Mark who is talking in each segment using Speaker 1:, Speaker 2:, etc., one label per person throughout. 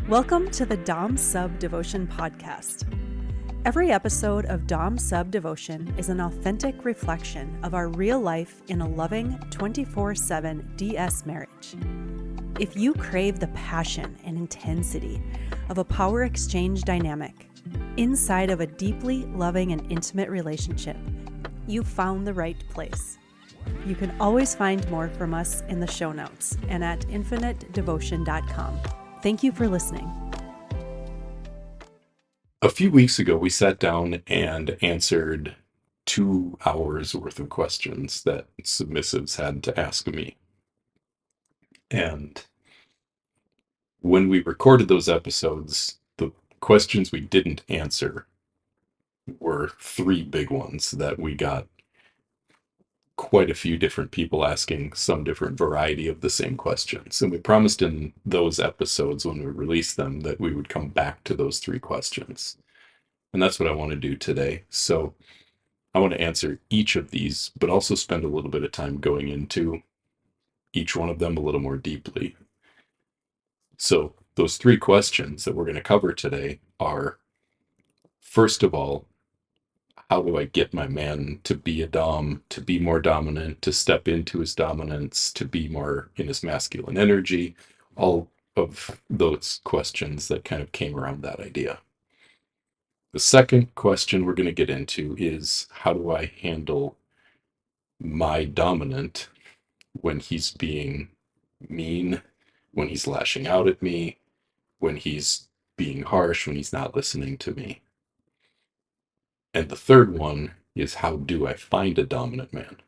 Speaker 1: Welcome to the Dom Sub Devotion podcast. Every episode of Dom Sub Devotion is an authentic reflection of our real life in a loving 24/7 DS marriage. If you crave the passion and intensity of a power exchange dynamic inside of a deeply loving and intimate relationship, you've found the right place. You can always find more from us in the show notes and at infinitedevotion.com. Thank you for listening.
Speaker 2: A few weeks ago, we sat down and answered 2 hours worth of questions that submissives had to ask me. And when we recorded those episodes, the questions we didn't answer were 3 big ones that we got quite a few different people asking some different variety of the same questions. And we promised in those episodes when we released them that we would come back to those 3 questions. And that's what I want to do today. So I want to answer each of these, but also spend a little bit of time going into each one of them a little more deeply. So those 3 questions that we're going to cover today are, first of all, how do I get my man to be a dom, to be more dominant, to step into his dominance, to be more in his masculine energy? All of those questions that kind of came around that idea. The second question we're going to get into is, how do I handle my dominant when he's being mean, when he's lashing out at me, when he's being harsh, when he's not listening to me? And the third one is, how do I find a dominant man?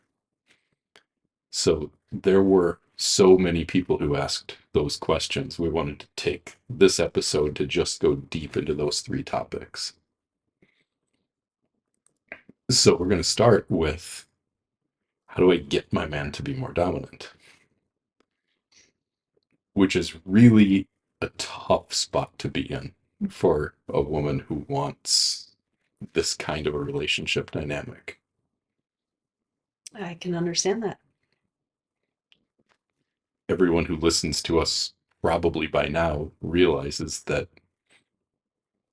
Speaker 2: So there were so many people who asked those questions. We wanted to take this episode to just go deep into those 3 topics. So we're going to start with, how do I get my man to be more dominant? Which is really a tough spot to be in for a woman who wants this kind of a relationship dynamic.
Speaker 1: I can understand that.
Speaker 2: Everyone who listens to us probably by now realizes that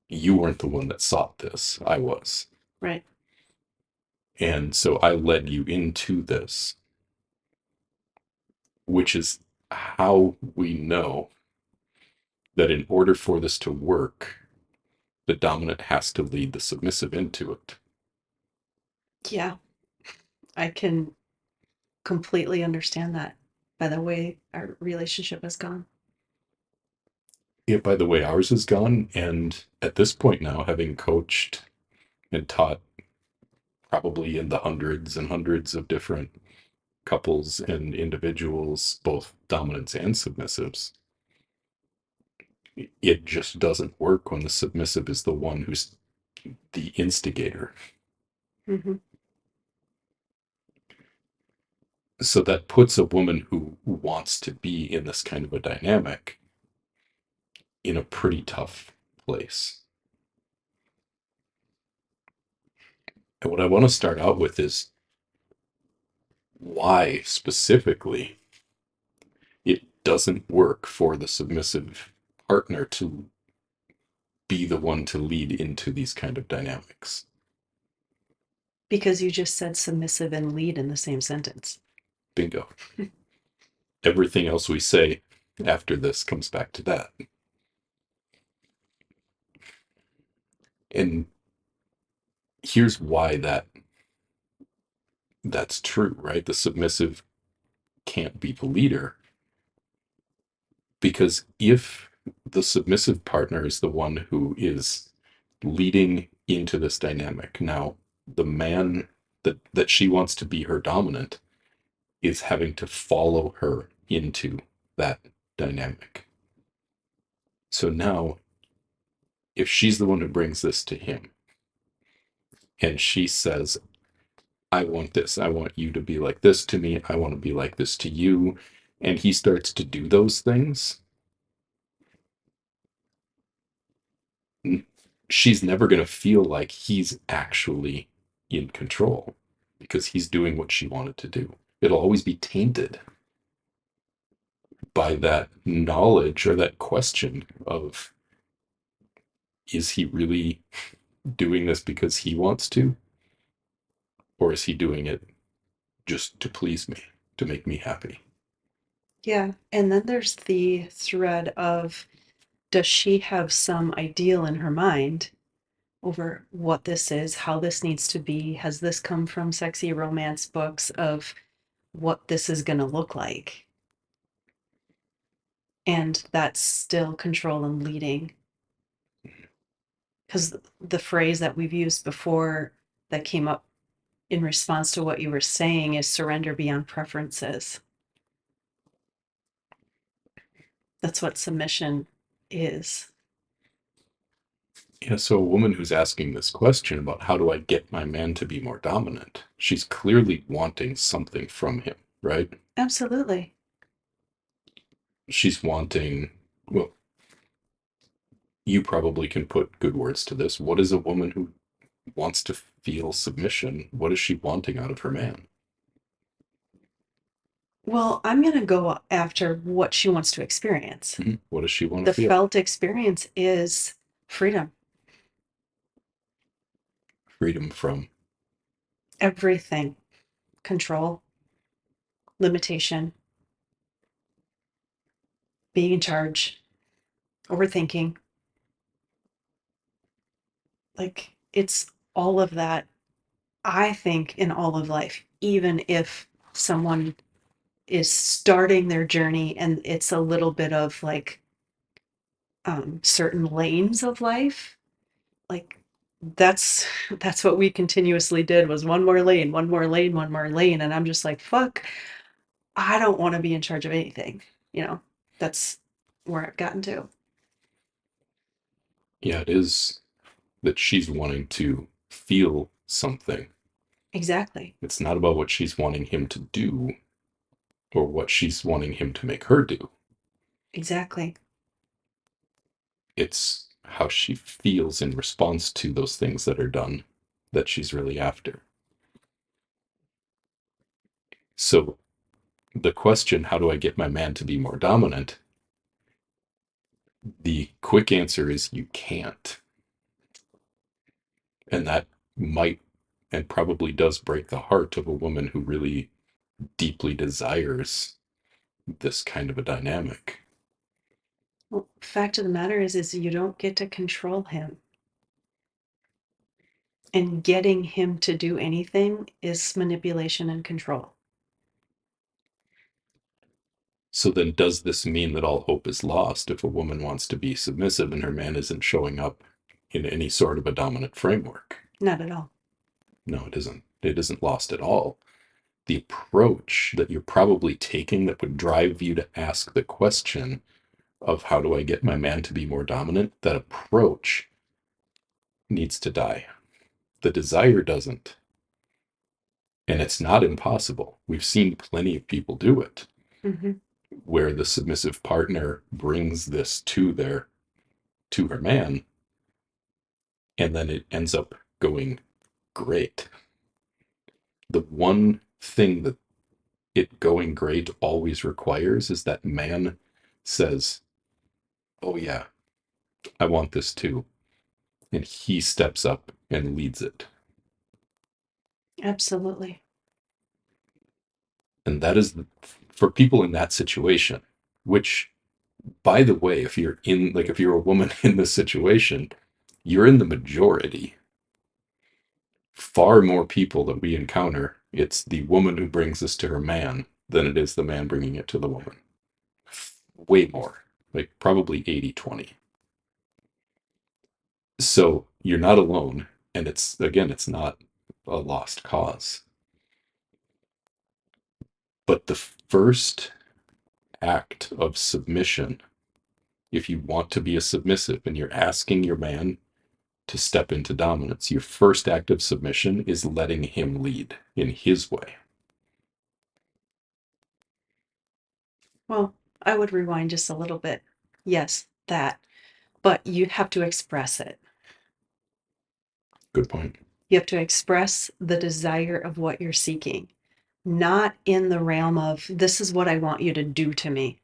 Speaker 2: you weren't the one that sought this. I was.
Speaker 1: Right.
Speaker 2: And so I led you into this, which is how we know that in order for this to work, the dominant has to lead the submissive into it.
Speaker 1: Yeah, I can completely understand that by the way our relationship has gone.
Speaker 2: By the way ours has gone, and at this point now, having coached and taught probably in the hundreds and hundreds of different couples and individuals, both dominants and submissives, it just doesn't work when the submissive is the one who's the instigator.
Speaker 1: Mm-hmm.
Speaker 2: So that puts a woman who wants to be in this kind of a dynamic in a pretty tough place. And what I want to start out with is why specifically it doesn't work for the submissive partner to be the one to lead into these kind of dynamics.
Speaker 1: Because you just said submissive and lead in the same sentence.
Speaker 2: Bingo. Everything else we say after this comes back to that. And here's why that's true, right? The submissive can't be the leader, because if the submissive partner is the one who is leading into this dynamic, now the man that she wants to be her dominant is having to follow her into that dynamic. So now, if she's the one who brings this to him, and she says, I want this, I want you to be like this to me, I want to be like this to you, and he starts to do those things, she's never going to feel like he's actually in control because he's doing what she wanted to do. It'll always be tainted. by that knowledge or that question of, is he really doing this because he wants to? Or is he doing it just to please me, to make me happy?
Speaker 1: Yeah. And then there's the thread of, does she have some ideal in her mind over what this is, how this needs to be? Has this come from sexy romance books of what this is going to look like? And that's still control and leading. Because the phrase that we've used before that came up in response to what you were saying is surrender beyond preferences. That's what submission is.
Speaker 2: Yeah, so a woman who's asking this question about how do I get my man to be more dominant, she's clearly wanting something from him, right?
Speaker 1: Absolutely.
Speaker 2: She's wanting, well, you probably can put good words to this. What is a woman who wants to feel submission? What is she wanting out of her man?
Speaker 1: Well, I'm going to go after what she wants to experience.
Speaker 2: What does she want to
Speaker 1: The
Speaker 2: feel?
Speaker 1: felt experience is freedom.
Speaker 2: Freedom from.
Speaker 1: Everything. Control, limitation, being in charge, overthinking. Like it's all of that, I think, in all of life, even if someone is starting their journey and it's a little bit of like certain lanes of life, like that's that's what we continuously did, was one more lane, one more lane, one more lane, and I'm just like, fuck, I don't want to be in charge of anything, you know. That's where I've gotten to.
Speaker 2: Yeah, it is that she's wanting to feel something.
Speaker 1: Exactly.
Speaker 2: It's not about what she's wanting him to do or what she's wanting him to make her do.
Speaker 1: Exactly.
Speaker 2: It's how she feels in response to those things that are done that she's really after. So the question, how do I get my man to be more dominant? The quick answer is you can't. And that might and probably does break the heart of a woman who really deeply desires this kind of a dynamic.
Speaker 1: Well, fact of the matter is you don't get to control him. And getting him to do anything is manipulation and control.
Speaker 2: So then, does this mean that all hope is lost if a woman wants to be submissive and her man isn't showing up in any sort of a dominant framework?
Speaker 1: Not at all.
Speaker 2: No, it isn't. It isn't lost at all. The approach that you're probably taking that would drive you to ask the question of how do I get my man to be more dominant, that approach needs to die. The desire doesn't. And it's not impossible. We've seen plenty of people do it,
Speaker 1: Mm-hmm.
Speaker 2: where the submissive partner brings this to her man, and then it ends up going great. The one thing that it going great always requires is that man says, oh yeah, I want this too. And he steps up and leads it.
Speaker 1: Absolutely.
Speaker 2: And that is for people in that situation, which, by the way, if you're a woman in this situation, you're in the majority. Far more people that we encounter, it's the woman who brings this to her man than it is the man bringing it to the woman. Way more, like probably 80-20. So you're not alone. And it's not a lost cause. But the first act of submission, if you want to be a submissive and you're asking your man to step into dominance, your first act of submission is letting him lead in his way.
Speaker 1: Well, I would rewind just a little bit. Yes, that. But you have to express it.
Speaker 2: Good point.
Speaker 1: You have to express the desire of what you're seeking, not in the realm of, this is what I want you to do to me.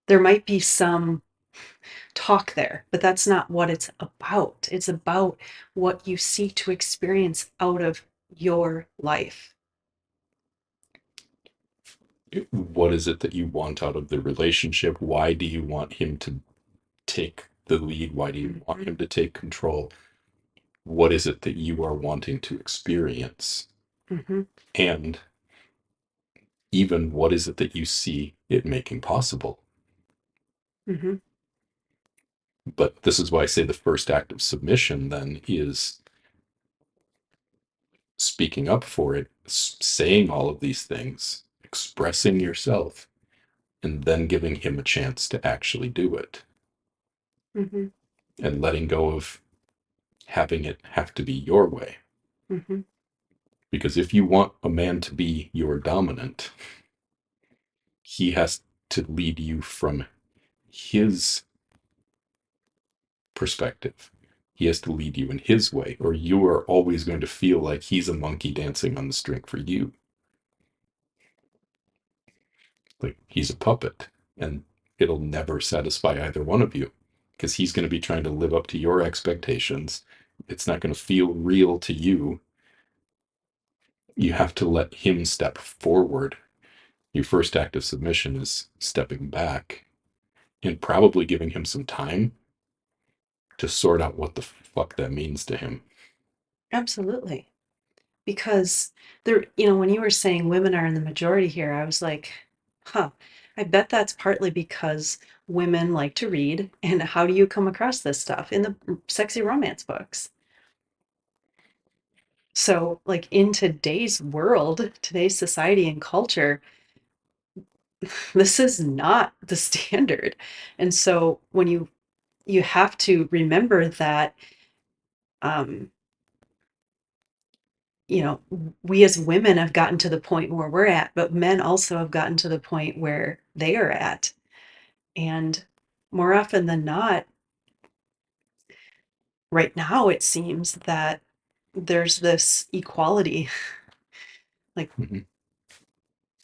Speaker 1: there might be some talk there, but that's not what it's about. It's about what you seek to experience out of your life.
Speaker 2: What is it that you want out of the relationship? Why do you want him to take the lead? Why do you want him to take control? What is it that you are wanting to experience?
Speaker 1: Mm-hmm.
Speaker 2: And even what is it that you see it making possible?
Speaker 1: Mm-hmm.
Speaker 2: But this is why I say the first act of submission then is speaking up for it, saying all of these things, expressing yourself, and then giving him a chance to actually do it
Speaker 1: Mm-hmm.
Speaker 2: and letting go of having it have to be your way.
Speaker 1: Mm-hmm.
Speaker 2: Because if you want a man to be your dominant, he has to lead you from his perspective. He has to lead you in his way, or you are always going to feel like he's a monkey dancing on the string for you. Like he's a puppet, and it'll never satisfy either one of you because he's going to be trying to live up to your expectations. It's not going to feel real to you. You have to let him step forward. Your first act of submission is stepping back and probably giving him some time to sort out what the fuck that means to him.
Speaker 1: Absolutely. Because there, you know, when you were saying women are in the majority here, I was like, huh, I bet that's partly because women like to read. And how do you come across this stuff? In the sexy romance books. So, like in today's world, today's society and culture, this is not the standard. And so when you have to remember that um you know, we as women have gotten to the point where we're at, but men also have gotten to the point where they are at. And more often than not, right now, it seems that there's this equality, like,
Speaker 2: Mhm.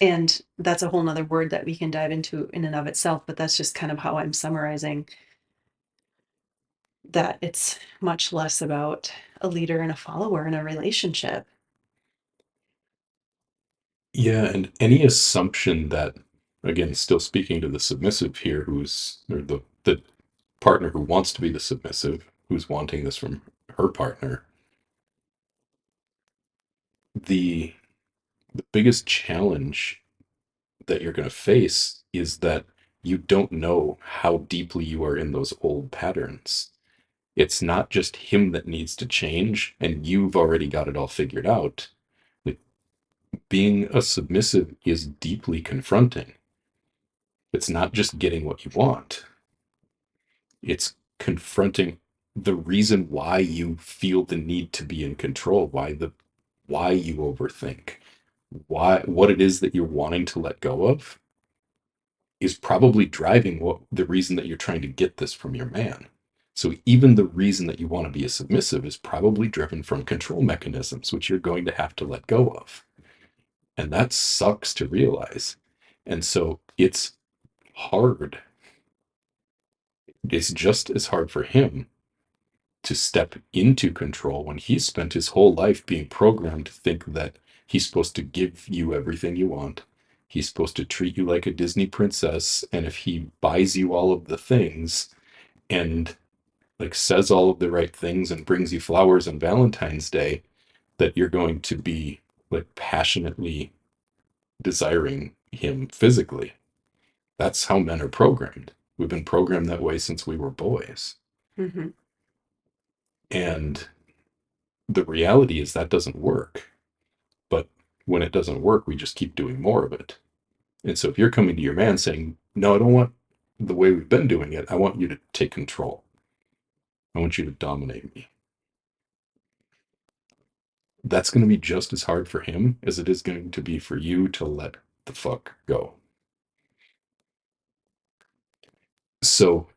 Speaker 1: and that's a whole nother word that we can dive into in and of itself, but that's just kind of how I'm summarizing that it's much less about a leader and a follower in a relationship.
Speaker 2: Yeah, and any assumption that, again, still speaking to the submissive here, who's or the partner who wants to be the submissive, who's wanting this from her partner, the the biggest challenge that you're going to face is that you don't know how deeply you are in those old patterns. It's not just him that needs to change, and you've already got it all figured out. Like, being a submissive is deeply confronting. It's not just getting what you want, it's confronting the reason why you feel the need to be in control, why you overthink, why what it is that you're wanting to let go of is probably driving what the reason that you're trying to get this from your man. So even the reason that you want to be a submissive is probably driven from control mechanisms, which you're going to have to let go of. And that sucks to realize. And so it's hard. It's just as hard for him to step into control when he's spent his whole life being programmed to think that he's supposed to give you everything you want. He's supposed to treat you like a Disney princess. And if he buys you all of the things and like says all of the right things and brings you flowers on Valentine's Day, that you're going to be like passionately desiring him physically. That's how men are programmed. We've been programmed that way since we were boys.
Speaker 1: Mm-hmm.
Speaker 2: And the reality is that doesn't work. But when it doesn't work, we just keep doing more of it. And so if you're coming to your man saying, no, I don't want the way we've been doing it, I want you to take control. I want you to dominate me. That's going to be just as hard for him as it is going to be for you to let the fuck go. So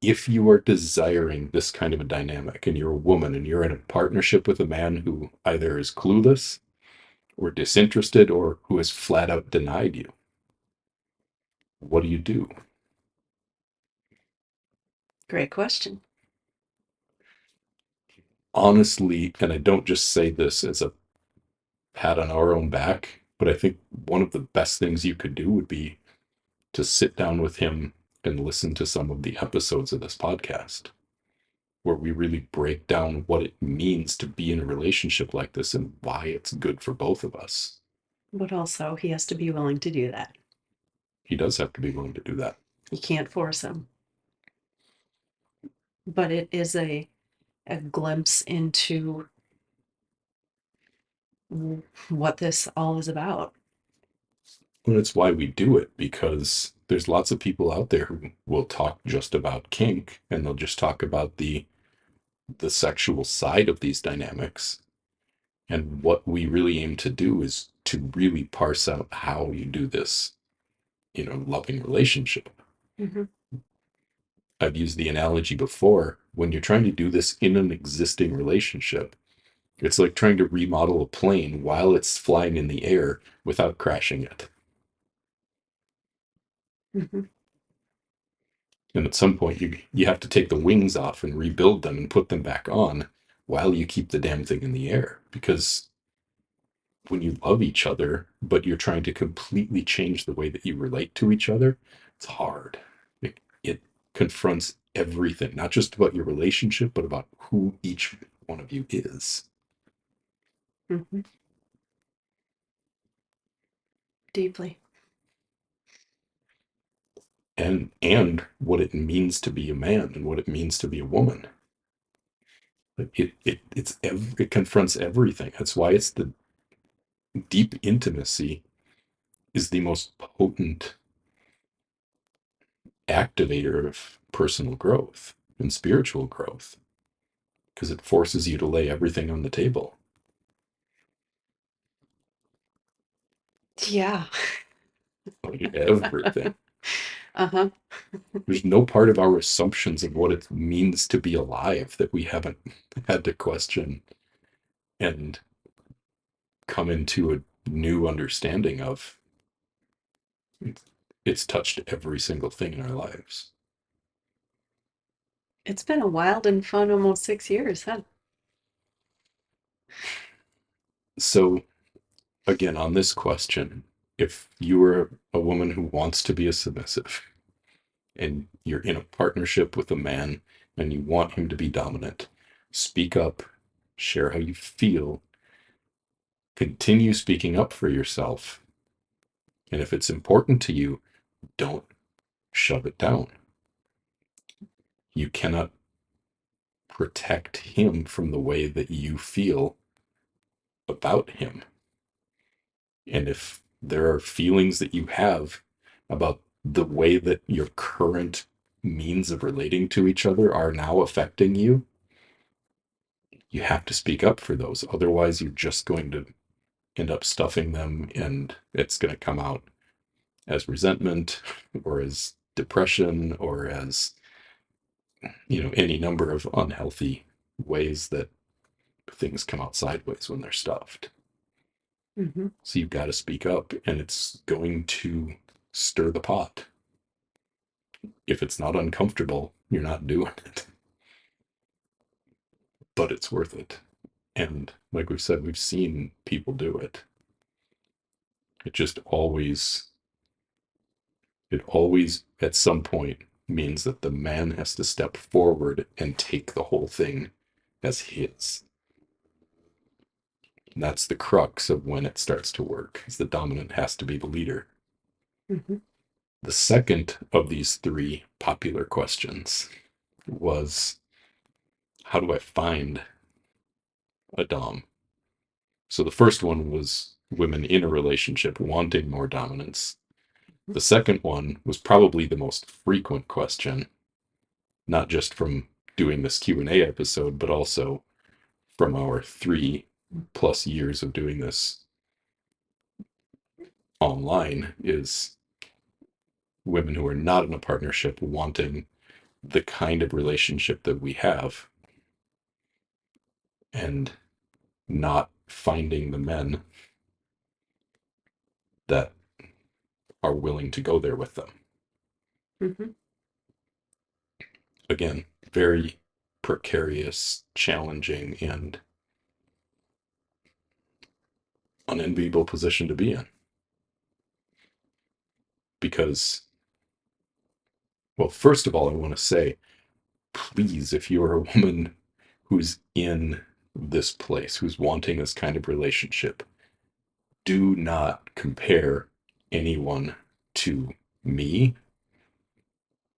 Speaker 2: if you are desiring this kind of a dynamic and you're a woman and you're in a partnership with a man who either is clueless or disinterested or who has flat out denied you, what do you do?
Speaker 1: Great question.
Speaker 2: Honestly, and I don't just say this as a pat on our own back, but I think one of the best things you could do would be to sit down with him and listen to some of the episodes of this podcast where we really break down what it means to be in a relationship like this and why it's good for both of us.
Speaker 1: But also, he has to be willing to do that.
Speaker 2: He does have to be willing to do that.
Speaker 1: You can't force him. But it is a glimpse into what this all is about.
Speaker 2: And it's why we do it, because there's lots of people out there who will talk just about kink and they'll just talk about the sexual side of these dynamics. And what we really aim to do is to really parse out how you do this in a loving relationship.
Speaker 1: Mm-hmm.
Speaker 2: I've used the analogy before. When you're trying to do this in an existing relationship, it's like trying to remodel a plane while it's flying in the air without crashing it.
Speaker 1: Mm-hmm.
Speaker 2: And at some point, you have to take the wings off and rebuild them and put them back on while you keep the damn thing in the air. Because when you love each other, but you're trying to completely change the way that you relate to each other, it's hard. It confronts everything, not just about your relationship, but about who each one of you is.
Speaker 1: Mm-hmm. Deeply.
Speaker 2: And what it means to be a man and what it means to be a woman. It confronts everything. That's why it's the deep intimacy is the most potent activator of personal growth and spiritual growth because it forces you to lay everything on the table.
Speaker 1: Yeah.
Speaker 2: Like everything.
Speaker 1: Uh-huh.
Speaker 2: There's no part of our assumptions of what it means to be alive that we haven't had to question and come into a new understanding of. It's touched every single thing in our lives.
Speaker 1: It's been a wild and fun almost 6 years, huh?
Speaker 2: So, again, on this question, if you are a woman who wants to be a submissive and you're in a partnership with a man and you want him to be dominant, speak up, share how you feel, continue speaking up for yourself. And if it's important to you, don't shove it down. You cannot protect him from the way that you feel about him. And if there are feelings that you have about the way that your current means of relating to each other are now affecting you, you have to speak up for those. Otherwise, you're just going to end up stuffing them and it's going to come out as resentment or as depression or as, any number of unhealthy ways that things come out sideways when they're stuffed.
Speaker 1: Mm-hmm.
Speaker 2: So you've got to speak up and it's going to stir the pot. If it's not uncomfortable, you're not doing it. But it's worth it. And like we've said, we've seen people do it. It just always at some point means that the man has to step forward and take the whole thing as his. And that's the crux of when it starts to work, is the dominant has to be the leader.
Speaker 1: Mm-hmm.
Speaker 2: The second of these three popular questions was, how do I find a dom? So the first one was women in a relationship wanting more dominance. The second one was probably the most frequent question, not just from doing this Q&A episode, but also from our 3+ years of doing this online, is women who are not in a partnership wanting the kind of relationship that we have and not finding the men that are willing to go there with them.
Speaker 1: Mm-hmm.
Speaker 2: again, very precarious, challenging, and unenviable position to be in. Because, well, first of all, I want to say, please, if you're a woman who's in this place, who's wanting this kind of relationship, do not compare anyone to me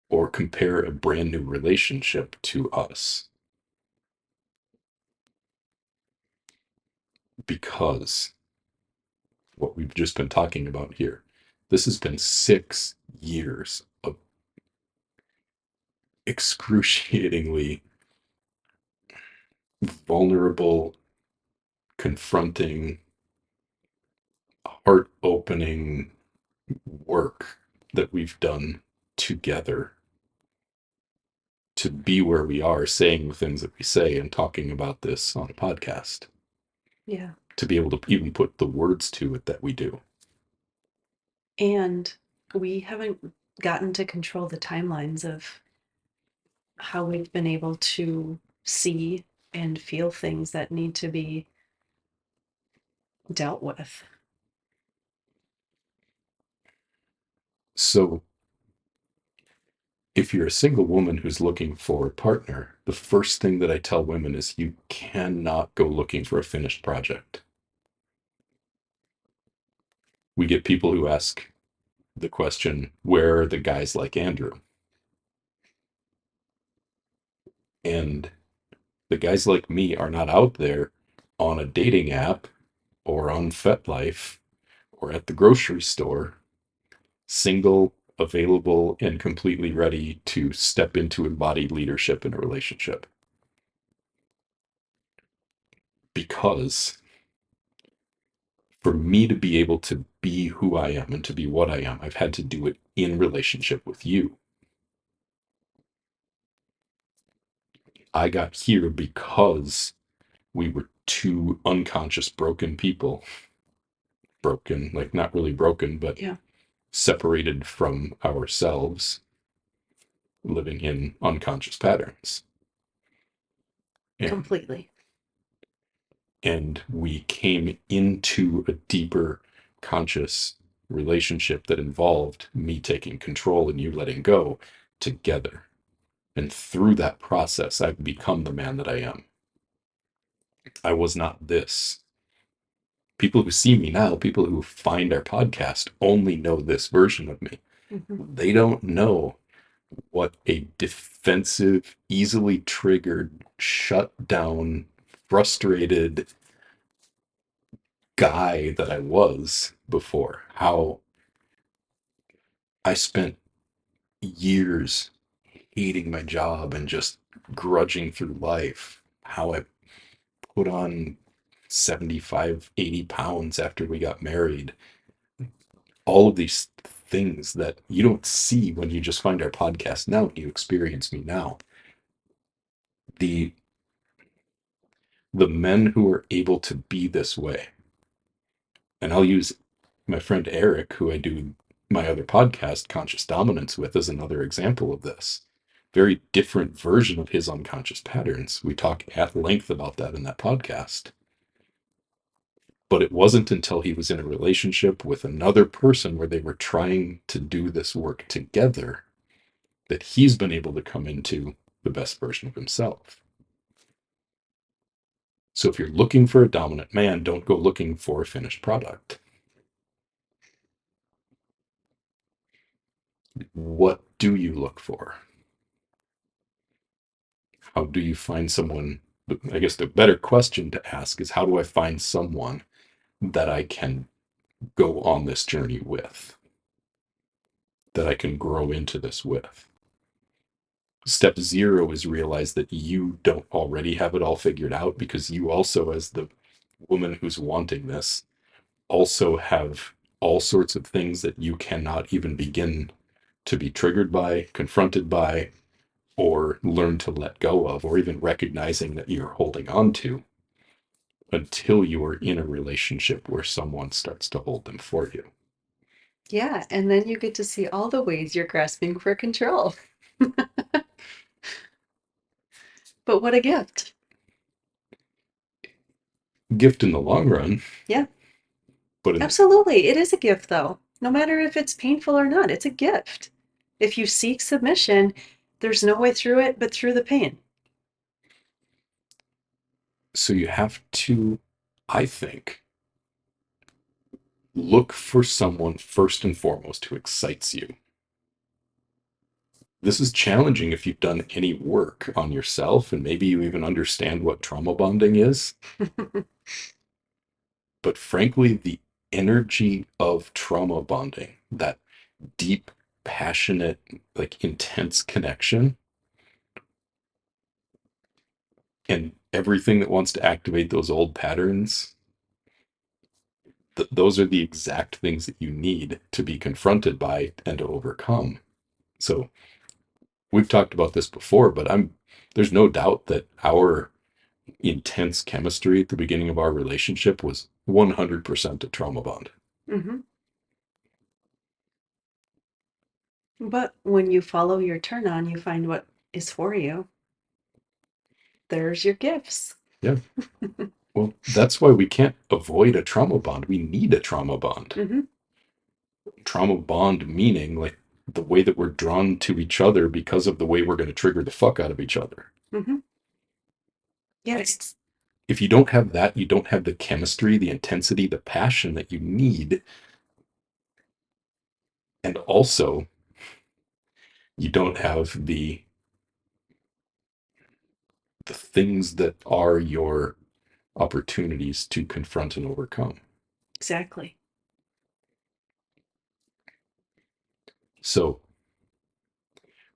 Speaker 2: or compare a brand new relationship to us. Because what we've just been talking about here, this has been 6 years of excruciatingly vulnerable, confronting, heart opening work that we've done together to be where we are, saying the things that we say and talking about this on a podcast.
Speaker 1: Yeah.
Speaker 2: To be able to even put the words to it that we do.
Speaker 1: And we haven't gotten to control the timelines of how we've been able to see and feel things that need to be dealt with.
Speaker 2: So if you're a single woman who's looking for a partner, the first thing that I tell women is you cannot go looking for a finished project. We get people who ask the question, where are the guys like Andrew? And the guys like me are not out there on a dating app or on FetLife or at the grocery store, single, available, and completely ready to step into embodied leadership in a relationship. Because for me to be able to be who I am and to be what I am, I've had to do it in relationship with you. I got here because we were two unconscious, broken people. Broken, like not really broken, but
Speaker 1: Yeah.
Speaker 2: separated from ourselves, living in unconscious patterns. And,
Speaker 1: Completely.
Speaker 2: and we came into a deeper conscious relationship that involved me taking control and you letting go together. And through that process, I've become the man that I am. I was not this. People who see me now, people who find our podcast, only know this version of me.
Speaker 1: Mm-hmm.
Speaker 2: They don't know what a defensive, easily triggered, shut down, frustrated guy that I was before. How I spent years hating my job and just grudging through life. How I put on 75, 80 pounds after we got married. All of these things that you don't see when you just find our podcast now and you experience me now. The the men who are able to be this way, and I'll use my friend Eric, who I do my other podcast, Conscious Dominance, with, as another example of this. Very different version of his unconscious patterns. We talk at length about that in that podcast. But it wasn't until he was in a relationship with another person where they were trying to do this work together that he's been able to come into the best version of himself. So if you're looking for a dominant man, don't go looking for a finished product. What do you look for? How do you find someone? I guess the better question to ask is, how do I find someone that I can go on this journey with, that I can grow into this with? Step zero is realize that you don't already have it all figured out, because you also, as the woman who's wanting this, also have all sorts of things that you cannot even begin to be triggered by, confronted by, or learn to let go of, or even recognizing that you're holding on to, until you are in a relationship where someone starts to hold them for you.
Speaker 1: Yeah. And then you get to see all the ways you're grasping for control. But what a gift.
Speaker 2: Gift in the long run,
Speaker 1: Yeah,
Speaker 2: but in the,
Speaker 1: absolutely. It is a gift, though. No matter if it's painful or not, it's a gift. If you seek submission, there's no way through it but through the pain.
Speaker 2: so you have to, I think, look for someone first and foremost who excites you. This is challenging if you've done any work on yourself and maybe you even understand what trauma bonding is. But frankly, the energy of trauma bonding, that deep, passionate, like intense connection, and everything that wants to activate those old patterns, those are the exact things that you need to be confronted by and to overcome. So we've talked about this before, but there's no doubt that our intense chemistry at the beginning of our relationship was 100% a trauma bond.
Speaker 1: Mm-hmm. But when you follow your turn on, you find what is for you. There's your gifts.
Speaker 2: Yeah. Well, that's why we can't avoid a trauma bond. We need a trauma bond.
Speaker 1: Mm-hmm.
Speaker 2: Trauma bond meaning like the way that we're drawn to each other because of the way we're going to trigger the fuck out of each other.
Speaker 1: Mm-hmm. Yes.
Speaker 2: If you don't have that, you don't have the chemistry, the intensity, the passion that you need. And also, you don't have the things that are your opportunities to confront and overcome.
Speaker 1: Exactly.
Speaker 2: So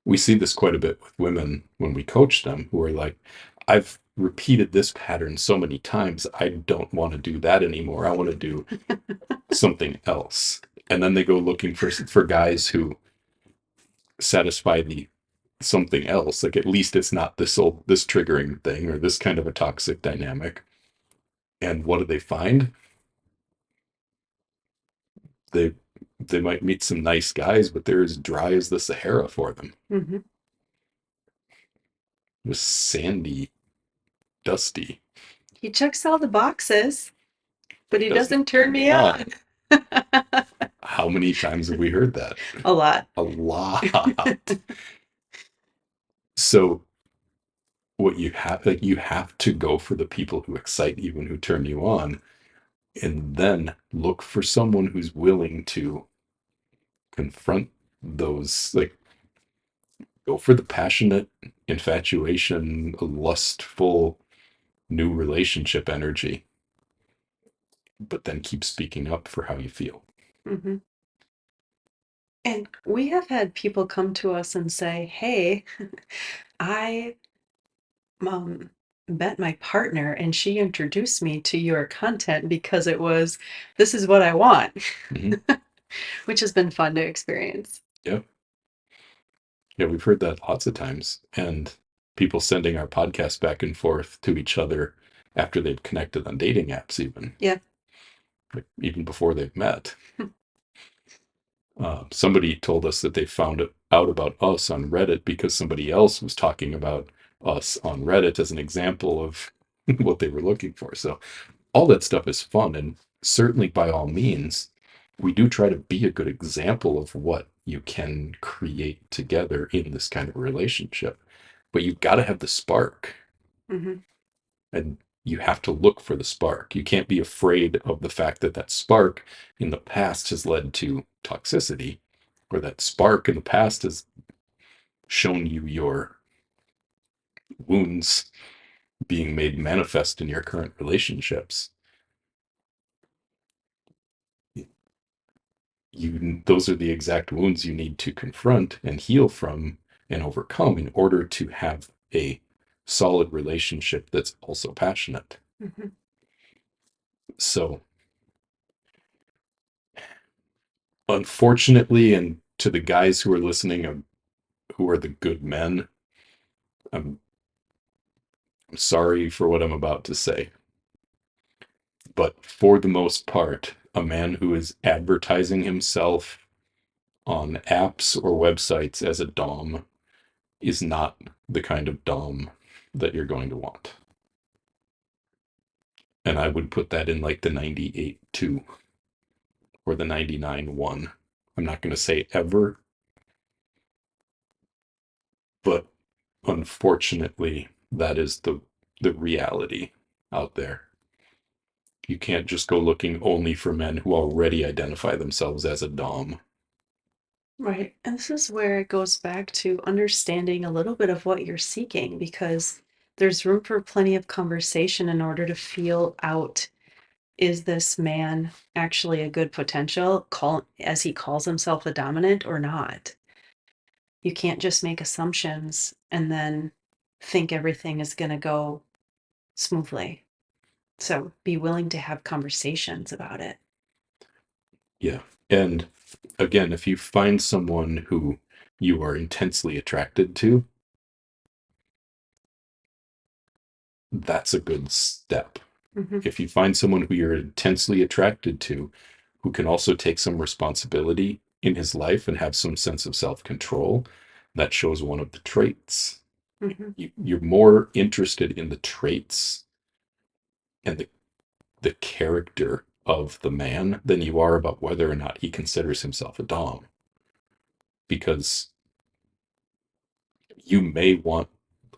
Speaker 2: we see this quite a bit with women when we coach them who are like, I've repeated this pattern so many times, I don't want to do that anymore. I want to do something else. And then they go looking for guys who satisfy the something else. Like at least it's not this triggering thing or this kind of a toxic dynamic. And what do they find? They they might meet some nice guys, but they're as dry as the Sahara for them.
Speaker 1: Mm-hmm.
Speaker 2: Just sandy, dusty.
Speaker 1: He checks all the boxes, but he
Speaker 2: Doesn't
Speaker 1: doesn't turn me on.
Speaker 2: How many times have we heard that?
Speaker 1: A lot.
Speaker 2: A lot. So what you have, like, you have to go for the people who excite you and who turn you on, and then look for someone who's willing to confront those. Like, go for the passionate infatuation, lustful new relationship energy, but then keep speaking up for how you feel.
Speaker 1: Mm-hmm. And we have had people come to us and say, hey, I met my partner and she introduced me to your content because it was, this is what I want,
Speaker 2: Mhm.
Speaker 1: which has been fun to experience.
Speaker 2: Yeah. Yeah, we've heard that lots of times. And people sending our podcast back and forth to each other after they've connected on dating apps, even.
Speaker 1: Yeah.
Speaker 2: Like, even before they've met. Somebody told us that they found out about us on Reddit because somebody else was talking about us on Reddit as an example of what they were looking for. So all that stuff is fun. And certainly by all means, we do try to be a good example of what you can create together in this kind of relationship. But you've got to have the spark.
Speaker 1: Mm-hmm.
Speaker 2: And you have to look for the spark. You can't be afraid of the fact that that spark in the past has led to toxicity, or that spark in the past has shown you your wounds being made manifest in your current relationships. Those are the exact wounds you need to confront and heal from and overcome in order to have a solid relationship that's also passionate.
Speaker 1: Mm-hmm.
Speaker 2: So unfortunately, and to the guys who are listening, who are the good men, I'm sorry for what I'm about to say. But for the most part, a man who is advertising himself on apps or websites as a Dom is not the kind of Dom that you're going to want. And I would put that in like the 98-2 or the 99-1. I'm not going to say ever, but unfortunately, that is the reality out there. You can't just go looking only for men who already identify themselves as a dom.
Speaker 1: Right. And this is where it goes back to understanding a little bit of what you're seeking, because there's room for plenty of conversation in order to feel out, is this man actually a good potential, as he calls himself a dominant, or not? You can't just make assumptions and then think everything is going to go smoothly. So be willing to have conversations about it.
Speaker 2: Yeah. And again, if you find someone who you are intensely attracted to, that's a good step.
Speaker 1: Mm-hmm.
Speaker 2: If you find someone who you're intensely attracted to, who can also take some responsibility in his life and have some sense of self-control, that shows one of the traits.
Speaker 1: Mm-hmm.
Speaker 2: You're more interested in the traits and the character of the man than you are about whether or not he considers himself a dom. Because you may want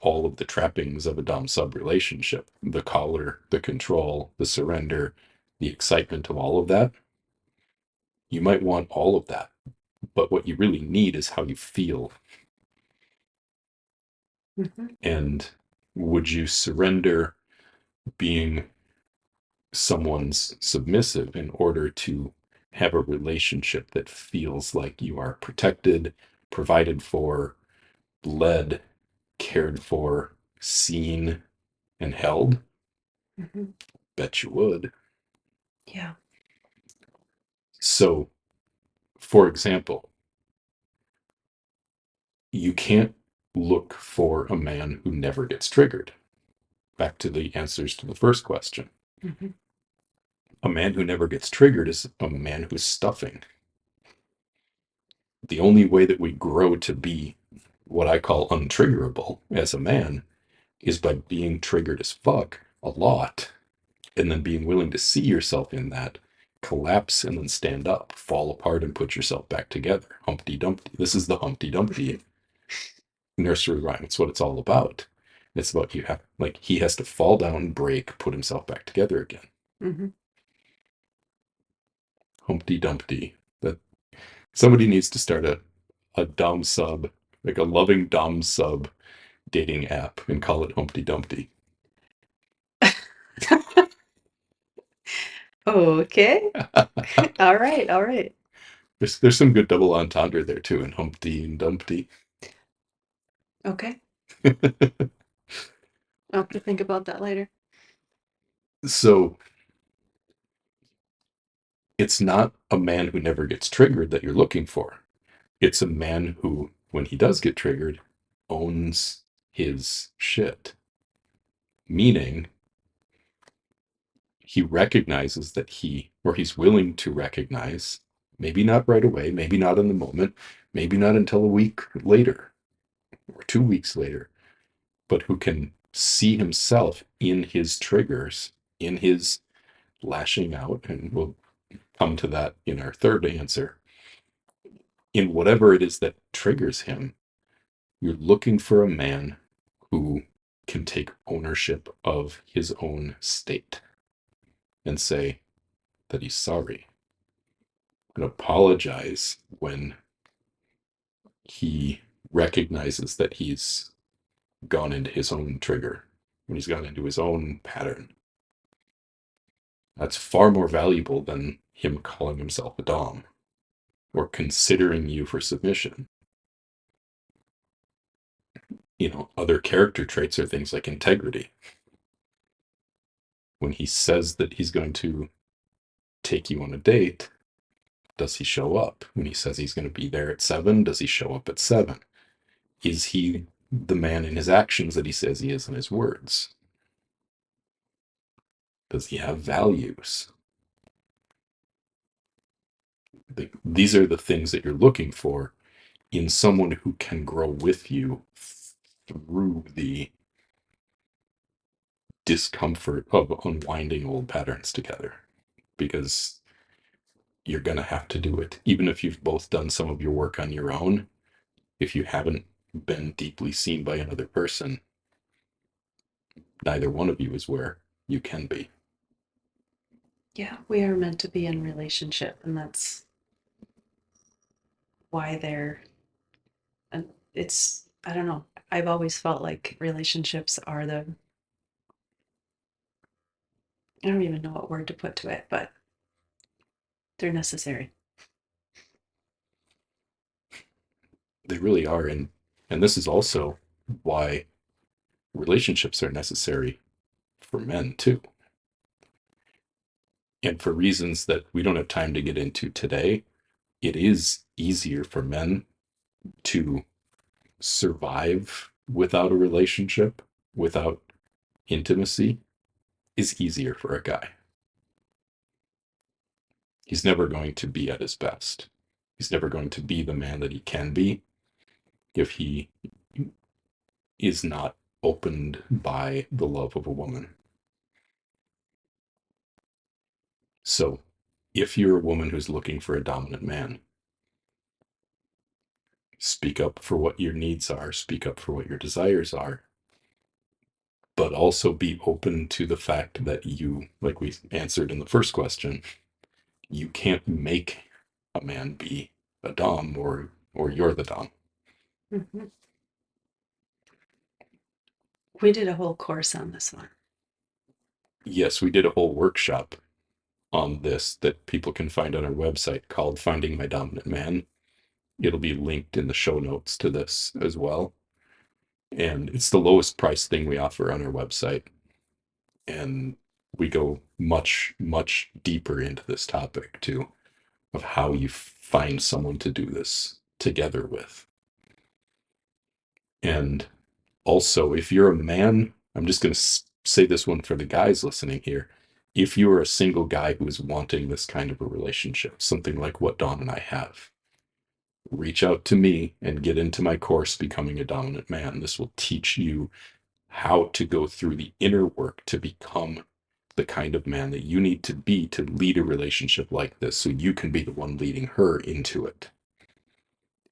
Speaker 2: all of the trappings of a dom sub relationship, the collar, the control, the surrender, the excitement of all of that. You might want all of that, but what you really need is how you feel.
Speaker 1: Mm-hmm.
Speaker 2: And would you surrender being someone's submissive in order to have a relationship that feels like you are protected, provided for, led, cared for, seen, and held?
Speaker 1: Mm-hmm.
Speaker 2: Bet you would.
Speaker 1: Yeah.
Speaker 2: So, for example, you can't look for a man who never gets triggered. Back to the answers to the first question.
Speaker 1: Mm-hmm.
Speaker 2: A man who never gets triggered is a man who's stuffing. The only way that we grow to be what I call untriggerable as a man is by being triggered as fuck a lot and then being willing to see yourself in that, collapse and then stand up, fall apart and put yourself back together. Humpty Dumpty. This is the Humpty Dumpty nursery rhyme. It's what it's all about. It's about you have, like, he has to fall down, break, put himself back together again.
Speaker 1: Mm-hmm.
Speaker 2: Humpty Dumpty. That somebody needs to start a dom sub, like a loving dom sub dating app and call it Humpty Dumpty.
Speaker 1: Okay. All right. All right.
Speaker 2: There's some good double entendre there too in Humpty and Dumpty.
Speaker 1: Okay. I'll have to think about that later.
Speaker 2: So it's not a man who never gets triggered that you're looking for. It's a man who, when he does get triggered, owns his shit. Meaning he recognizes that he's willing to recognize, maybe not right away, maybe not in the moment, maybe not until a week later or 2 weeks later, but who can see himself in his triggers, in his lashing out, and we'll come to that in our third answer. In whatever it is that triggers him, you're looking for a man who can take ownership of his own state and say that he's sorry and apologize when he recognizes that he's gone into his own trigger, when he's gone into his own pattern. That's far more valuable than him calling himself a dom or considering you for submission. Other character traits are things like integrity. When he says that he's going to take you on a date, does he show up? When he says he's going to be there at 7, does he show up at 7? Is he the man in his actions that he says he is in his words? Does he have values? These are the things that you're looking for in someone who can grow with you through the discomfort of unwinding old patterns together, because you're going to have to do it. Even if you've both done some of your work on your own, if you haven't been deeply seen by another person, neither one of you is where you can be.
Speaker 1: Yeah, we are meant to be in relationship, and that's why and I don't know. I've always felt like relationships are I don't even know what word to put to it, but they're necessary.
Speaker 2: They really are. And this is also why relationships are necessary for men too. And for reasons that we don't have time to get into today, it is easier for men to survive without a relationship, without intimacy, is easier for a guy. He's never going to be at his best. He's never going to be the man that he can be if he is not opened by the love of a woman. So, if you're a woman who's looking for a dominant man, speak up for what your needs are, speak up for what your desires are, but also be open to the fact that you, like we answered in the first question, you can't make a man be a dom, or you're the dom.
Speaker 1: Mm-hmm. We did a whole course on this one.
Speaker 2: Yes, we did a whole workshop on this that people can find on our website called Finding My Dominant Man. It'll be linked in the show notes to this as well. And it's the lowest price thing we offer on our website. And we go much, much deeper into this topic too, of how you find someone to do this together with. And also, if you're a man, I'm just going to say this one for the guys listening here. If you're a single guy who's wanting this kind of a relationship, something like what Dawn and I have, reach out to me and get into my course, Becoming a Dominant Man. This will teach you how to go through the inner work to become the kind of man that you need to be to lead a relationship like this, so you can be the one leading her into it.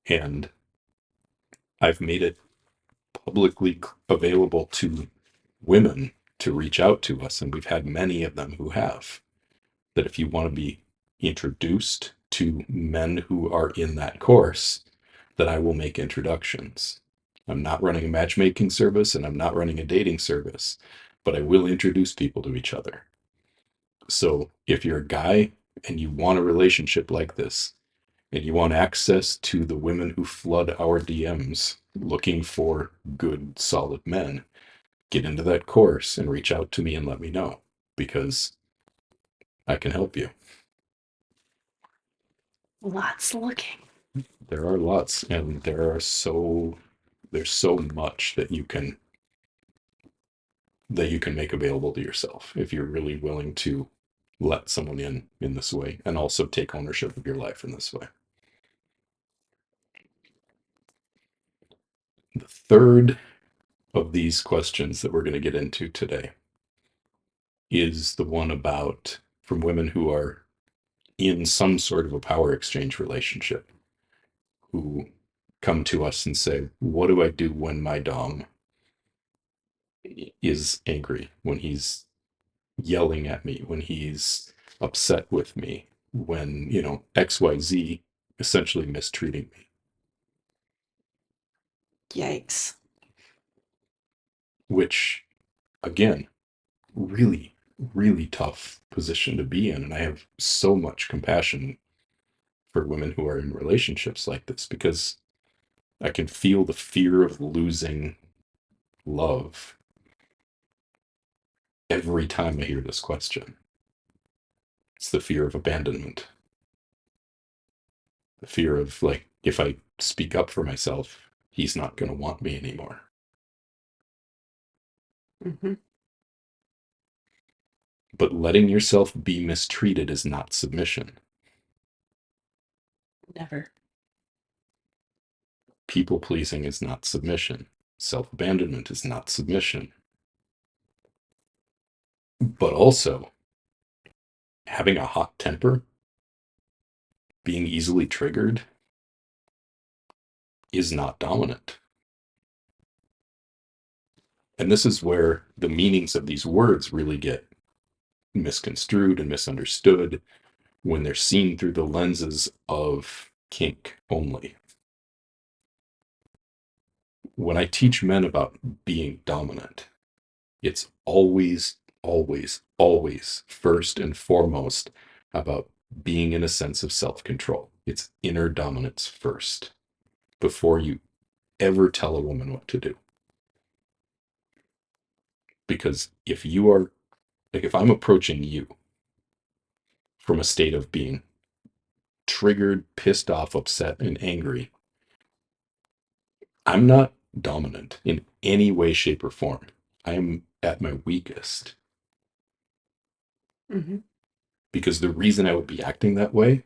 Speaker 2: And I've made it publicly available to women to reach out to us, and we've had many of them who have, that if you want to be introduced to men who are in that course, that I will make introductions. I'm not running a matchmaking service and I'm not running a dating service, but I will introduce people to each other. So if you're a guy and you want a relationship like this, and you want access to the women who flood our DMs looking for good, solid men, get into that course and reach out to me and let me know, because I can help you.
Speaker 1: Lots looking.
Speaker 2: There are lots, and there's so much that you can make available to yourself if you're really willing to let someone in this way, and also take ownership of your life in this way. The third of these questions that we're going to get into today is the one about, from women who are in some sort of a power exchange relationship, who come to us and say, what do I do when my dom is angry, when he's yelling at me, when he's upset with me, when, XYZ essentially mistreating me?
Speaker 1: Yikes.
Speaker 2: Which, again, really, really tough position to be in. And I have so much compassion for women who are in relationships like this, because I can feel the fear of losing love every time I hear this question. It's the fear of abandonment, the fear of, like, if I speak up for myself, he's not going to want me anymore.
Speaker 1: Mm-hmm.
Speaker 2: But letting yourself be mistreated is not submission.
Speaker 1: Never.
Speaker 2: People pleasing is not submission. Self abandonment is not submission. But also, having a hot temper, being easily triggered, is not dominant. And this is where the meanings of these words really get misconstrued and misunderstood when they're seen through the lenses of kink only. When I teach men about being dominant, it's always, always, always first and foremost about being in a sense of self-control. It's inner dominance first before you ever tell a woman what to do. Because if you are, like, if I'm approaching you from a state of being triggered, pissed off, upset, and angry, I'm not dominant in any way, shape, or form. I am at my weakest.
Speaker 1: Mm-hmm.
Speaker 2: Because the reason I would be acting that way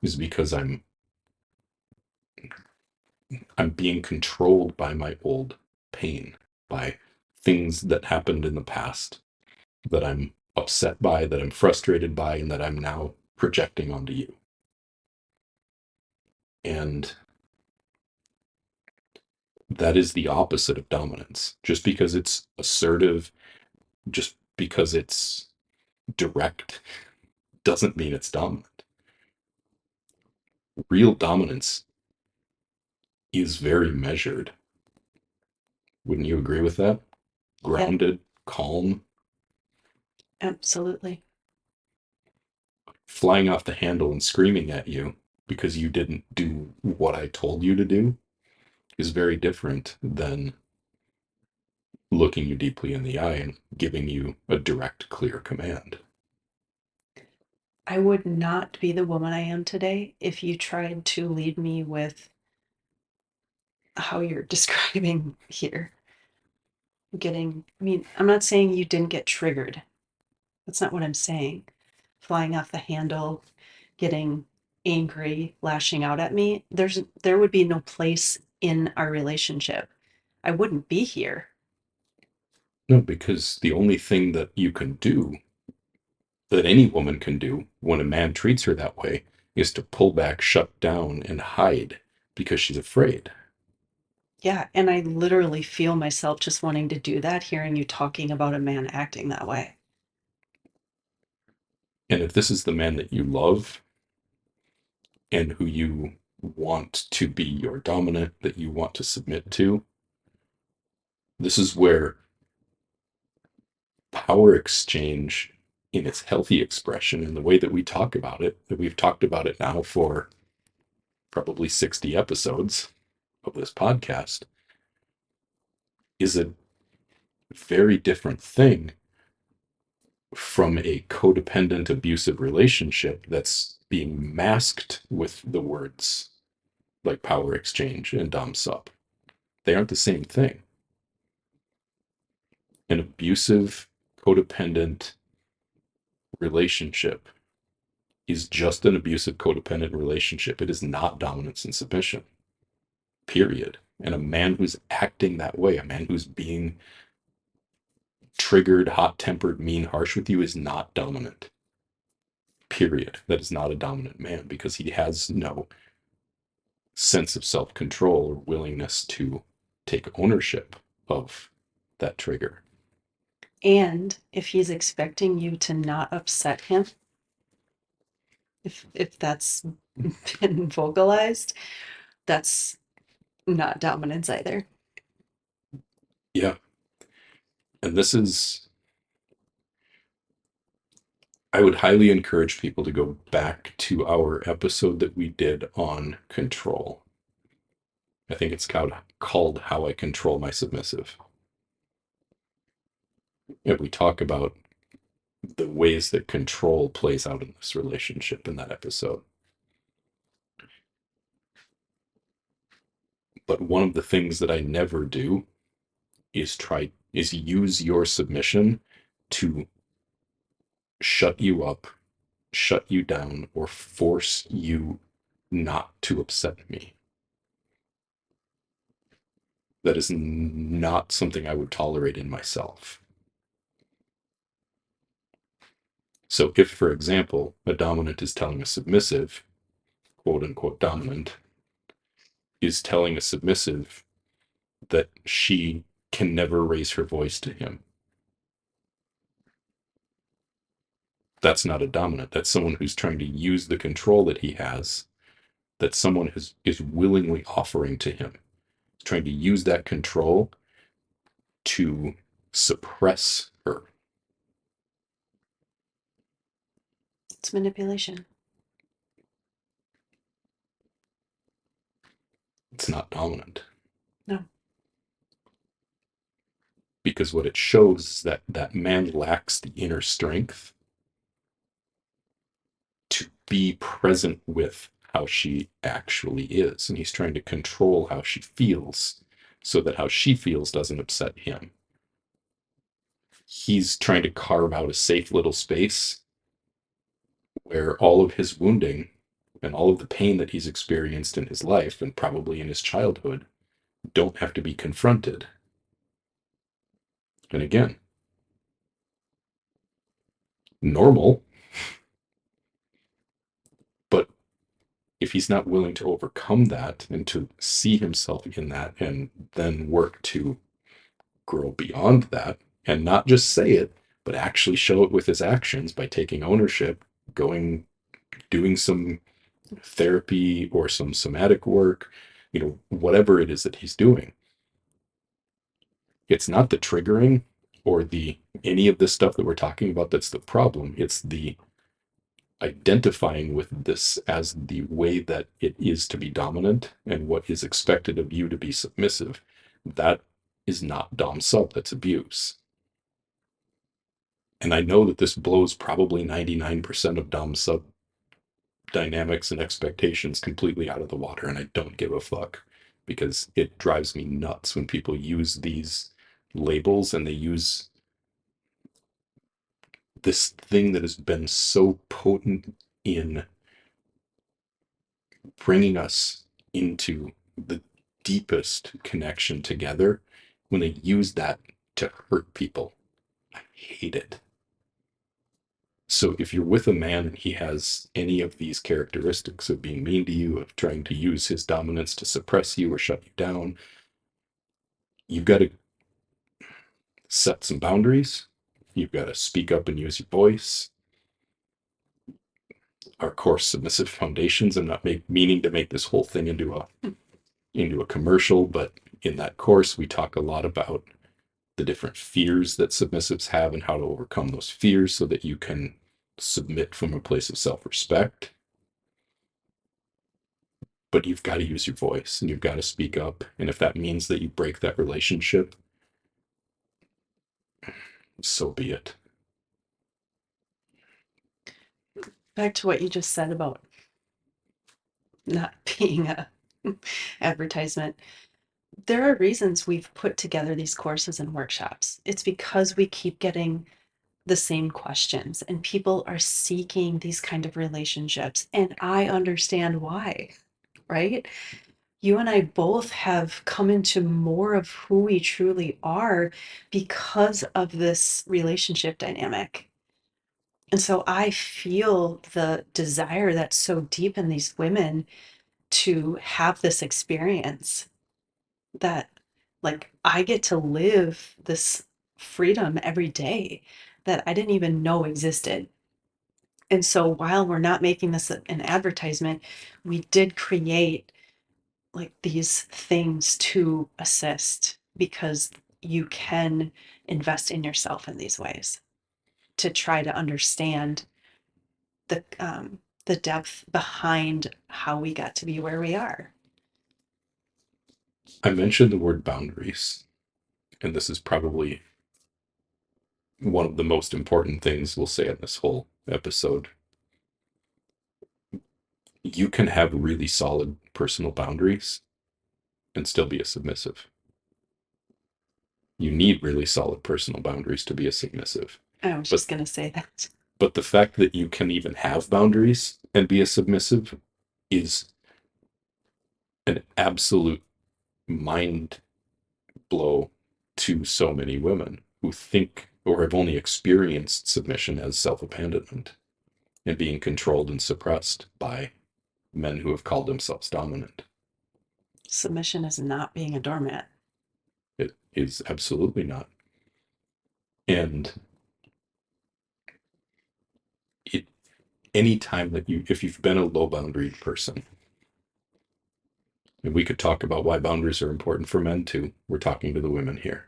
Speaker 2: is because I'm being controlled by my old pain, by things that happened in the past that I'm upset by, that I'm frustrated by, and that I'm now projecting onto you. And that is the opposite of dominance. Just because it's assertive, just because it's direct, doesn't mean it's dominant. Real dominance is very measured. Wouldn't you agree with that?
Speaker 1: Yeah,
Speaker 2: Grounded, calm,
Speaker 1: absolutely.
Speaker 2: flying off the handle and screaming at you because you didn't do what I told you to do is very different than looking you deeply in the eye and giving you a direct, clear command.
Speaker 1: I would not be the woman I am today if you tried to lead me with how you're describing here. I mean, I'm not saying you didn't get triggered. That's not what I'm saying. Flying off the handle, getting angry, lashing out at me, there would be no place in our relationship. I wouldn't be here.
Speaker 2: No, because the only thing that you can do, that any woman can do when a man treats her that way, is to pull back, shut down, and hide because she's afraid.
Speaker 1: Yeah, and I literally feel myself just wanting to do that hearing you talking about a man acting that way.
Speaker 2: And if this is the man that you love and who you want to be your dominant, that you want to submit to, this is where power exchange in its healthy expression in the way that we talk about it, that we've talked about it now for probably 60 episodes of this podcast, is a very different thing from a codependent abusive relationship that's being masked with the words like power exchange and dom sub. They aren't the same thing. An abusive codependent relationship is just an abusive codependent relationship. It is not dominance and submission, period. And a man who's acting that way, a man who's being triggered, hot tempered, mean, harsh with you is not dominant, period. That is not a dominant man because he has no sense of self control or willingness to take ownership of that trigger.
Speaker 1: And if he's expecting you to not upset him, if that's been vocalized, that's not dominance either.
Speaker 2: Yeah. And this is, I would highly encourage people to go back to our episode that we did on control. I think it's called How I Control My Submissive. And we talk about the ways that control plays out in this relationship in that episode. But one of the things that I never do is use your submission to shut you up, shut you down, or force you not to upset me. That is not something I would tolerate in myself. So if, for example, a dominant is telling a submissive, quote unquote dominant, is telling a submissive that she can never raise her voice to him, that's not a dominant. That's someone who's trying to use the control that he has, that someone is willingly offering to him, trying to use that control to suppress her.
Speaker 1: It's manipulation.
Speaker 2: It's not dominant.
Speaker 1: No.
Speaker 2: Because what it shows is that that man lacks the inner strength to be present with how she actually is. And he's trying to control how she feels so that how she feels doesn't upset him. He's trying to carve out a safe little space where all of his wounding and all of the pain that he's experienced in his life and probably in his childhood don't have to be confronted. And again, normal, but if he's not willing to overcome that and to see himself in that and then work to grow beyond that and not just say it, but actually show it with his actions by taking ownership, going, doing some therapy or some somatic work, whatever it is that he's doing. It's not the triggering or the any of this stuff that we're talking about that's the problem. It's the identifying with this as the way that it is to be dominant and what is expected of you to be submissive. That is not dom sub, that's abuse. And I know that this blows probably 99% of dom sub dynamics and expectations completely out of the water, and I don't give a fuck because it drives me nuts when people use these labels and they use this thing that has been so potent in bringing us into the deepest connection together, when they use that to hurt people. I hate it. So if you're with a man and he has any of these characteristics of being mean to you, of trying to use his dominance to suppress you or shut you down, you've got to set some boundaries. You've got to speak up and use your voice. Our course, Submissive Foundations, I'm not meaning to make this whole thing into a commercial, but in that course, we talk a lot about the different fears that submissives have and how to overcome those fears so that you can submit from a place of self-respect. But you've got to use your voice and you've got to speak up. And if that means that you break that relationship, so be it.
Speaker 1: Back to what you just said about not being a advertisement. There are reasons we've put together these courses and workshops. It's because we keep getting the same questions and people are seeking these kind of relationships. And I understand why, right? You and I both have come into more of who we truly are because of this relationship dynamic. And so I feel the desire that's so deep in these women to have this experience that, like, I get to live this freedom every day that I didn't even know existed. And so while we're not making this an advertisement, we did create like these things to assist because you can invest in yourself in these ways to try to understand the depth behind how we got to be where we are.
Speaker 2: I mentioned the word boundaries, and this is probably one of the most important things we'll say in this whole episode. You can have really solid personal boundaries and still be a submissive. You need really solid personal boundaries to be a submissive.
Speaker 1: I was
Speaker 2: But
Speaker 1: just going to say that.
Speaker 2: but the fact that you can even have boundaries and be a submissive is an absolute mind blow to so many women who think or have only experienced submission as self-abandonment and being controlled and suppressed by men who have called themselves dominant.
Speaker 1: Submission is not being a doormat.
Speaker 2: It is absolutely not. And it, any time that if you've been a low boundary person, and we could talk about why boundaries are important for men too. We're talking to the women here.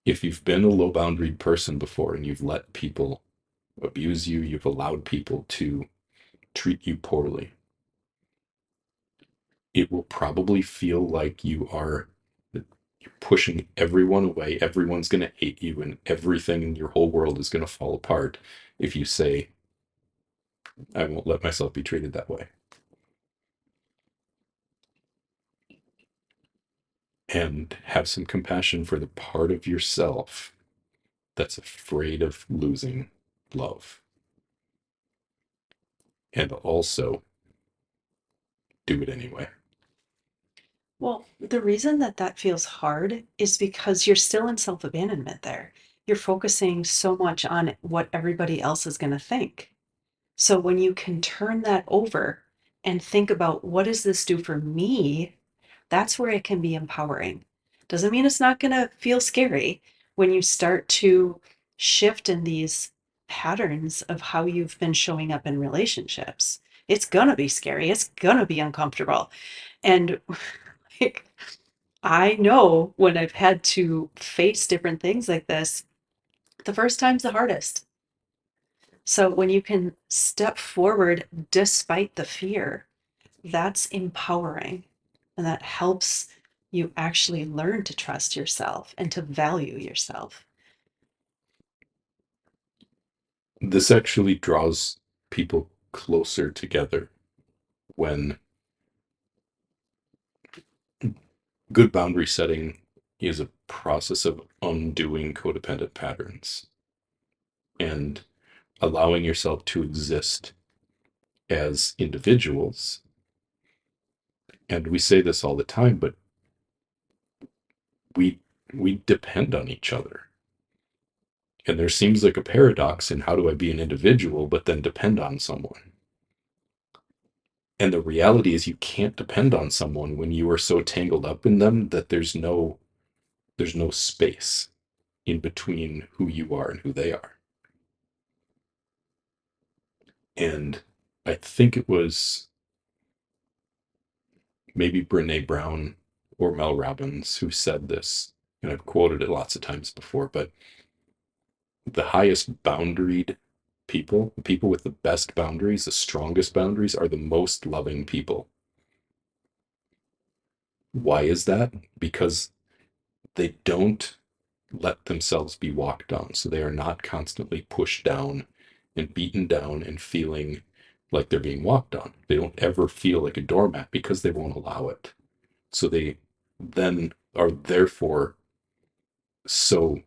Speaker 2: If you've been a low boundary person before and you've let people abuse you, you've allowed people to treat you poorly, it will probably feel like you're pushing everyone away. Everyone's going to hate you, and everything in your whole world is going to fall apart if you say, I won't let myself be treated that way. And have some compassion for the part of yourself that's afraid of losing love. And also do it anyway.
Speaker 1: Well, the reason that that feels hard is because you're still in self-abandonment there. You're focusing so much on what everybody else is going to think. So when you can turn that over and think about what does this do for me, that's where it can be empowering. Doesn't mean it's not going to feel scary when you start to shift in these patterns of how you've been showing up in relationships. It's going to be scary. It's going to be uncomfortable. And like, I know when I've had to face different things like this, the first time's the hardest. So when you can step forward despite the fear, that's empowering. And that helps you actually learn to trust yourself and to value yourself.
Speaker 2: This actually draws people closer together when good boundary setting is a process of undoing codependent patterns and allowing yourself to exist as individuals. And we say this all the time, but we we depend on each other. And there seems like a paradox in how do I be an individual but then depend on someone? And the reality is you can't depend on someone when you are so tangled up in them that there's no space in between who you are and who they are. And I think it was maybe Brene Brown or Mel Robbins who said this, and I've quoted it lots of times before, but the highest boundaried people, the people with the best boundaries, the strongest boundaries, are the most loving people. Why is that? Because they don't let themselves be walked on. So they are not constantly pushed down and beaten down and feeling like they're being walked on. They don't ever feel like a doormat because they won't allow it. So they then are therefore so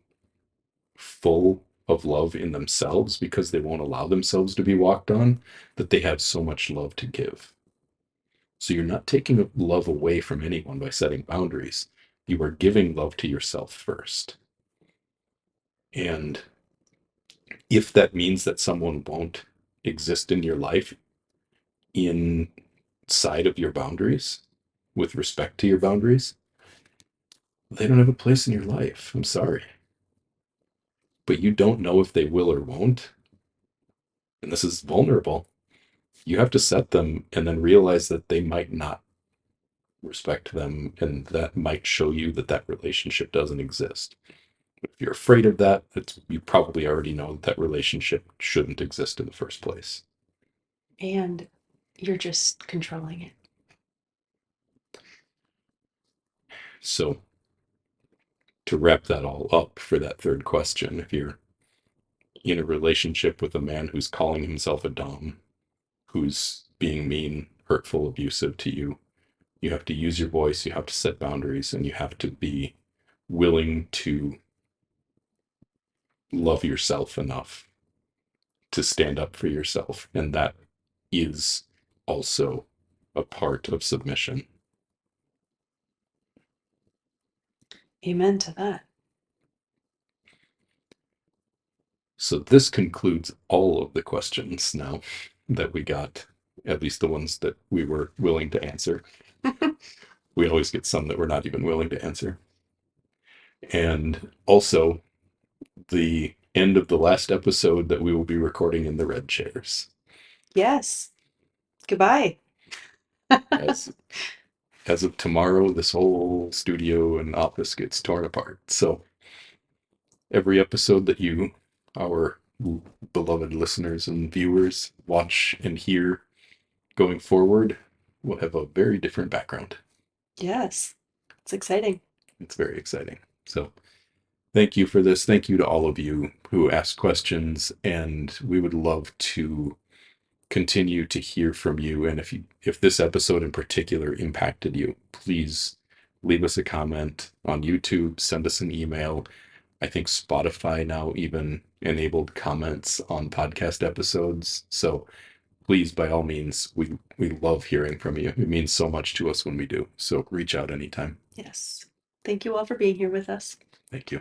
Speaker 2: full of love in themselves because they won't allow themselves to be walked on that they have so much love to give. So you're not taking love away from anyone by setting boundaries. You are giving love to yourself first. And if that means that someone won't exist in your life inside of your boundaries, with respect to your boundaries, they don't have a place in your life. I'm sorry. But you don't know if they will or won't. And this is vulnerable. You have to set them and then realize that they might not respect them. And that might show you that that relationship doesn't exist. If you're afraid of that, you probably already know that relationship shouldn't exist in the first place.
Speaker 1: And you're just controlling it.
Speaker 2: So, to wrap that all up for that third question, if you're in a relationship with a man who's calling himself a dom, who's being mean, hurtful, abusive to you, you have to use your voice, you have to set boundaries, and you have to be willing to love yourself enough to stand up for yourself. And that is also a part of submission.
Speaker 1: Amen to that.
Speaker 2: So this concludes all of the questions now that we got, at least the ones that we were willing to answer. We always get some that we're not even willing to answer. And also the end of the last episode that we will be recording in the red chairs.
Speaker 1: Yes. Goodbye.
Speaker 2: As as of tomorrow, this whole studio and office gets torn apart. So every episode that you, our beloved listeners and viewers, watch and hear going forward will have a very different background.
Speaker 1: Yes. It's exciting.
Speaker 2: It's very exciting. So thank you for this. Thank you to all of you who asked questions, and we would love to continue to hear from you. And if this episode in particular impacted you, please leave us a comment on YouTube, send us an email. I think Spotify now even enabled comments on podcast episodes. So please, by all means, we love hearing from you. It means so much to us when we do. So reach out anytime.
Speaker 1: Yes. Thank you all for being here with us.
Speaker 2: Thank you.